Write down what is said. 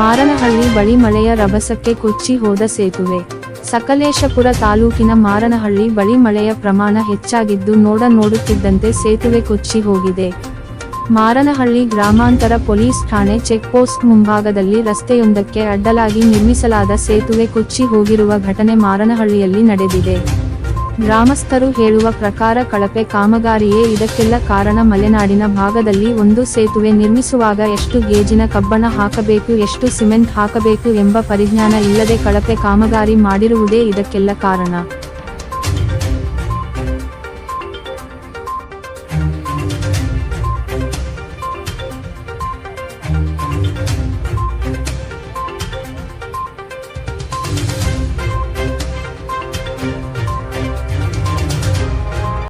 ಮಾರನಹಳ್ಳಿ ಬಳಿ ಮಳೆಯ ರಭಸಕ್ಕೆ ಕೊಚ್ಚಿ ಹೋದ ಸೇತುವೆ. ಸಕಲೇಶಪುರ ತಾಲೂಕಿನ ಮಾರನಹಳ್ಳಿ ಬಳಿ ಮಳೆಯ ಪ್ರಮಾಣ ಹೆಚ್ಚಾಗಿದ್ದು ನೋಡುತ್ತಿದ್ದಂತೆ ಸೇತುವೆ ಕೊಚ್ಚಿ ಹೋಗಿದೆ. ಮಾರನಹಳ್ಳಿ ಗ್ರಾಮಾಂತರ ಪೊಲೀಸ್ ಠಾಣೆ ಚೆಕ್ ಪೋಸ್ಟ್ ಮುಂಭಾಗದಲ್ಲಿ ರಸ್ತೆಯೊಂದಕ್ಕೆ ಅಡ್ಡಲಾಗಿ ನಿರ್ಮಿಸಲಾದ ಸೇತುವೆ ಕೊಚ್ಚಿ ಹೋಗಿರುವ ಘಟನೆ ಮಾರನಹಳ್ಳಿಯಲ್ಲಿ ನಡೆದಿದೆ. ಗ್ರಾಮಸ್ಥರು ಹೇಳುವ ಪ್ರಕಾರ ಕಳಪೆ ಕಾಮಗಾರಿಯೇ ಇದಕ್ಕೆಲ್ಲ ಕಾರಣ. ಮಲೆನಾಡಿನ ಭಾಗದಲ್ಲಿ ಒಂದು ಸೇತುವೆ ನಿರ್ಮಿಸುವಾಗ ಎಷ್ಟು ಗೇಜಿನ ಕಬ್ಬಣ ಹಾಕಬೇಕು, ಎಷ್ಟು ಸಿಮೆಂಟ್ ಹಾಕಬೇಕು ಎಂಬ ಪರಿಜ್ಞಾನ ಇಲ್ಲದೆ ಕಳಪೆ ಕಾಮಗಾರಿ ಮಾಡಿರುವುದೇ ಇದಕ್ಕೆಲ್ಲ ಕಾರಣ.